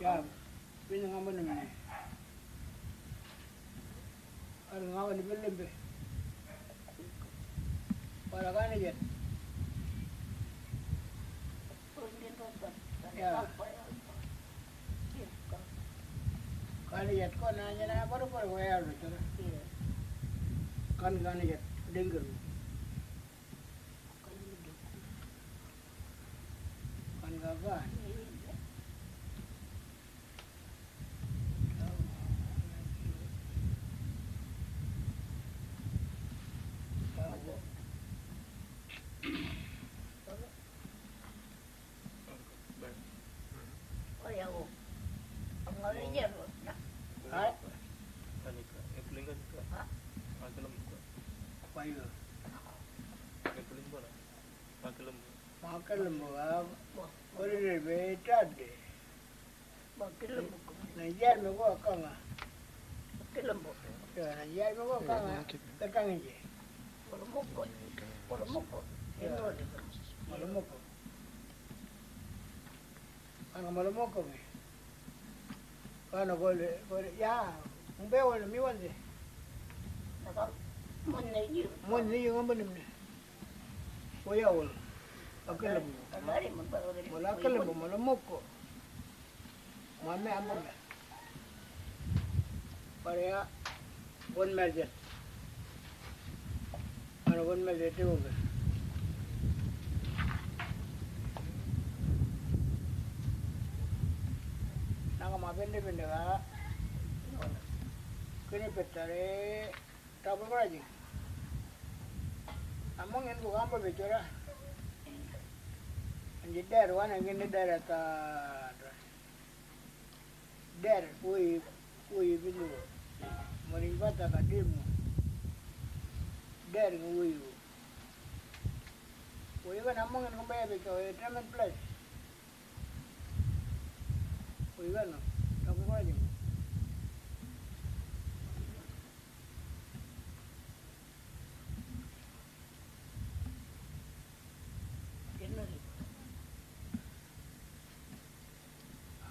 Ya, pinang ngaman naman. Ano ngaman ni Belimbe? Para ka na dyan. Ya. Kaniyat ko nanya na paru-paru wayar betul. Kan kaniyat dengar. Kan gagan. Hai, payo. Makan lembu, orang beta deh. Najar me ko kanga. Ya, najar me ko kanga. Kakang aja. Malumoko. Ano malumoko me? Ano gole ya, umbe wala mi wala. Mon ni yung amban ni. Oya wala. Akalam. Wala akalam malumoko. Mame amban. Parea one measure. Ano one measure tu hoga. Nanga mabende bende ka. Kini petare tapu beraji. Among yang bukan apa bicara. Anjir wana gini dar ta. Dar kui bilu. Mari bata kadimu. Dar kui. Kui kan among yang kembali bicara treatment plus. Kui kan, tapu beraji.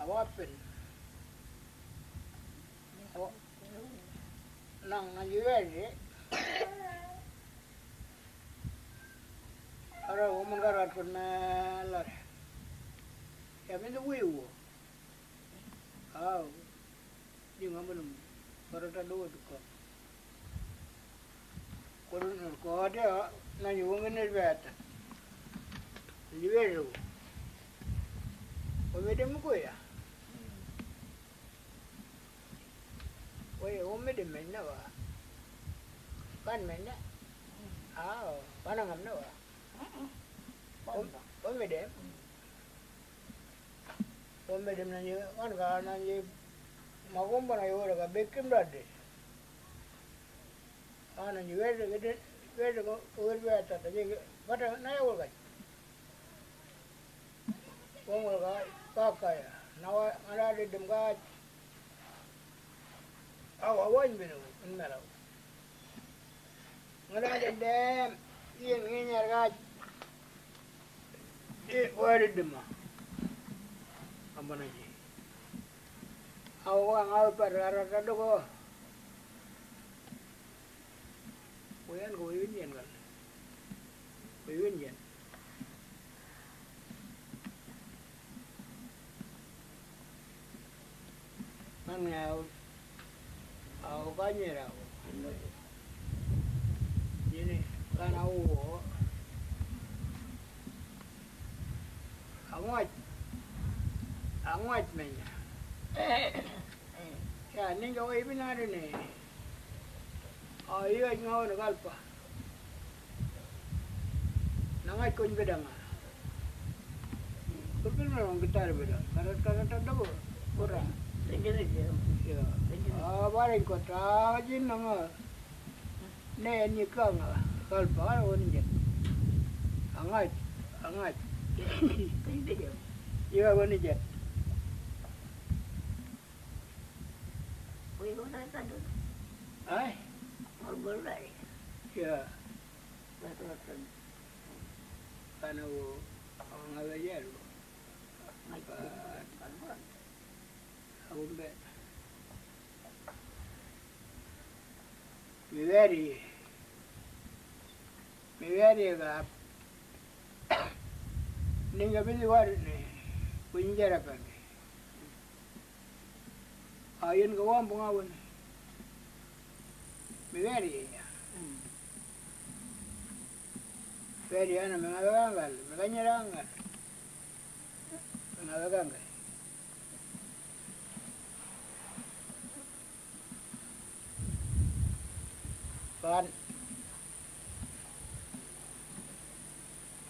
Awapin. Nang najual Ara woman garat pun lar. Ya pintu wiu. Di ngamen barata do ko. Korun ko ada nanyu wongen beta. Liwelu. Omede mko ya. Oye, omede menna wa. Kan menna. Panang amna wa. Omede. Omede nanyu kan ka nanyu magomba na yora ka bekim rade. Nanyu wede ko beta ta je bata na yora ka. Wong ka kakaya. Nawa ada di demgat. Awan binu enmelaw. Ngala dem yin nginyar ga. Wari dema. Ambana ji. Awan parara kado ko. Kuyan ko yun kan. Yun yan. Nang aku kanya aku. Jadi kan aku angat mainnya. Ya ni kau ibu nari ni. Iya ngau nak alpa. Nangai kun bedang. Betul orang gitar bedang. Karat ada kurang. Ya. Barang kota jin nama. Ne ni kang kalpa onjen. Angat. Iya onjen. Ai? Ya. Kana ang ngawayan. Umbe. Miveri ga ninga bili war ne kunjara pange. Ayun ga wambo ngawon. Miveri ya. Miveri ana mengalangal, menganyarangal. Mengalangal. Pan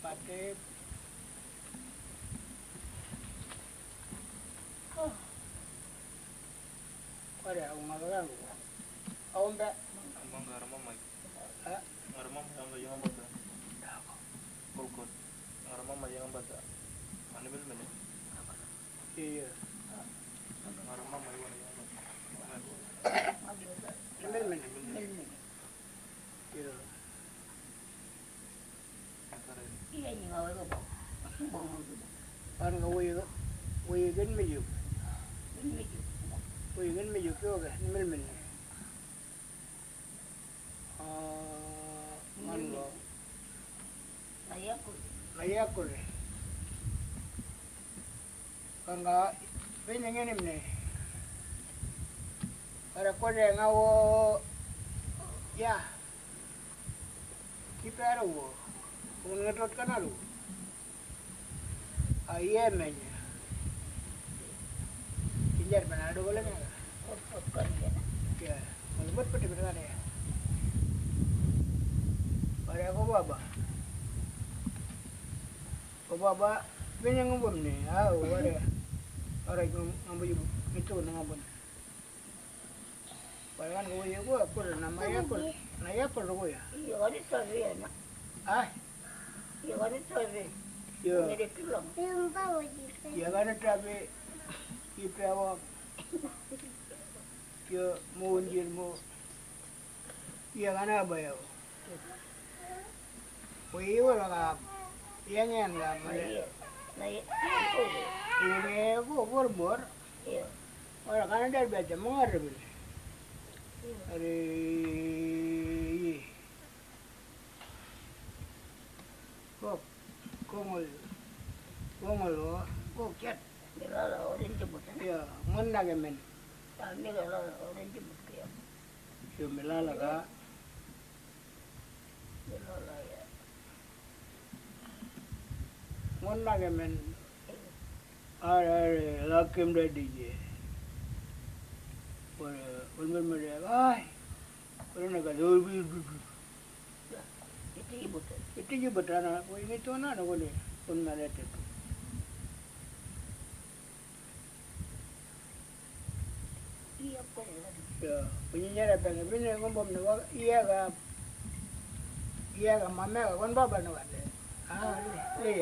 Patip ada aku ngalang aku mbak Emang gak remam lagi? ah Gak remam yang gak jangan baca Pokok Gak remam aja yang baca Mana bil mana? iya Gak remam aja yang baca mil iya Iya ni ngawai ko po. pan ga wuyi gan mijuk wuyi gan mijuk yo ga mil man go layak ko re kanga piningin ni para ko re ngawo ya kipero wo kung ngetot ka na lo ayemenya kinjar panado wala nga ya malumot pati ba na ya para ko baba pinyang ngubom ni wala para ngambo yung ito na ngabon para kan ko yung ko namaya ko naya ko ro ya Iya kan itu saja na. ah Iya kan itu saja. yo Ini tulang. ya kan tabi ipawa yo munjir mo ya kan ba yo Wih, wala ka yang nga mali Iya. Nah itu. ini ko borbor Iya. wala kan dar baca mengarbil Iya. ari kok kongol kok cat Nilala orang jemput. ya ngon nage men Kami nilala orang jemput kaya. yo melala ka Nilala ya. ngon nage men are lakim da dije wala mali ay wala naga dorbi Itu ibu tu. itu je betana ko ini to na no le pun malete Iya kok. ya punya pengen punya ngombom no iya ga mame ga kon baba no wale le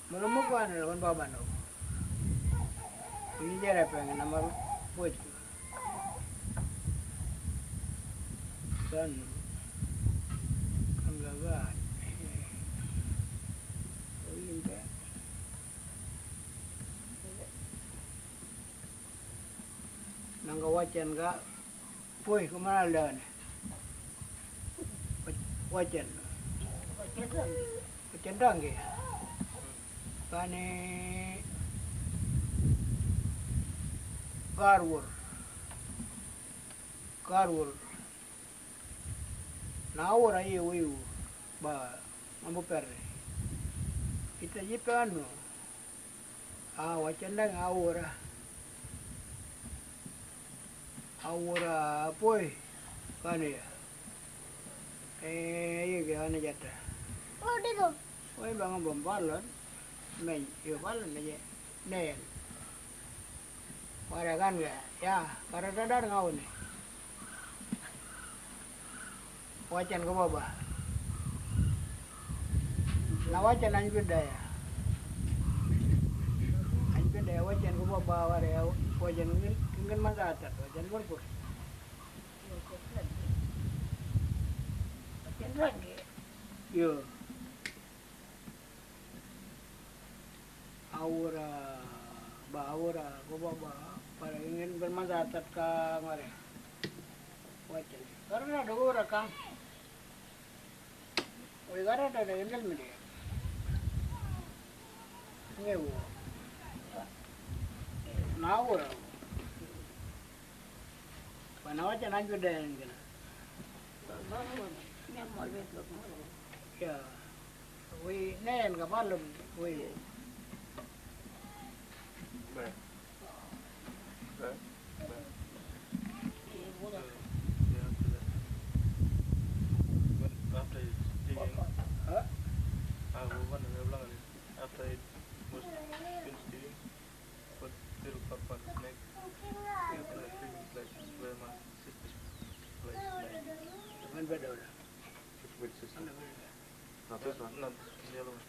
mulumu ko an kon baba no punya pengen namar buat kan kan gagal nangga wacan ga puy kemana dan wacan wacan dangge kane karwur nawur aye wayu ba mambo perre kita jipano wacan dang awura puy kane ya iya gana jata Oh dito. Oy bang bombalon men yo balon aja nen wara kan ya para dadar ngau ni wacan ko baba na wacan anjir daya wacan ko baba wara wacan ngin mandata wacan korpor Macam lagi. yo aura Bahura, ko ba para ingin bermandatat ka ngare. Wacha. Karena dogora ka. Oi gara da endal mide. Ngewo. Naura. Panawacha nanju da ngena. Ya. Oi nen ka balum oi. Baik. Baik. Baik. Yeah, after that. When after it digging, Hah? I will want to belong it. After it was finished digging, put little cup on his neck, and I think it's like where my sister's place lay. Man beda udah. Which system? Mana beda. Not this one. Not the other one.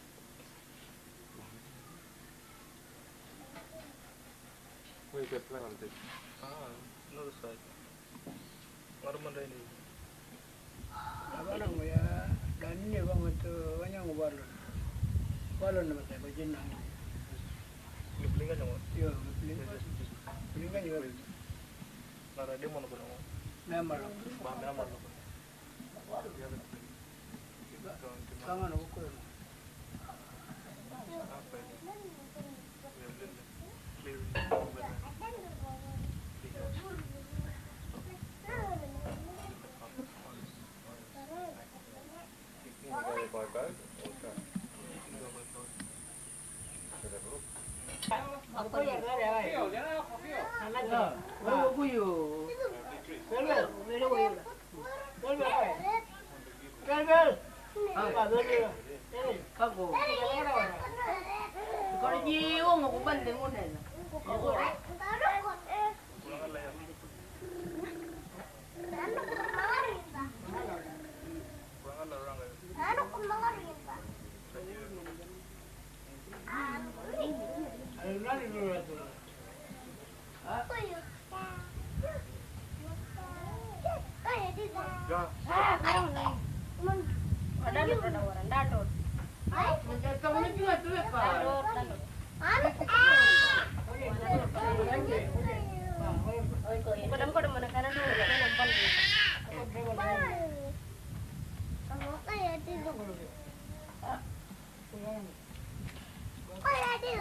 Where you get planted? Another side. Normal rainy. Apa nang ya dan ini bang itu banyak ngubalon. Balon nama saya bajin nang. Ini pelingan yang Yo, beli kan juga. nara dia mana pun mau. Memang. Bahan nama lo. Tangan aku kurang. Apa ini? Clear. By boat or truck? Should have a look. Apa ya ada ay? Anak ya. Bawa kuyu. Bel, bel kuyu. Bel bel. Bel bel. Apa bel bel? Kago. Kalau jiwa mau kuban dengan mana? Pulangan lah ya. Pulangan lah orang ya. Ada lagi dulu tu. Ya. Ada di penawaran dadot. Mencetak ni juga tu apa? Dadot. Kodam mana kanan dulu, kanan nampak. Kayak di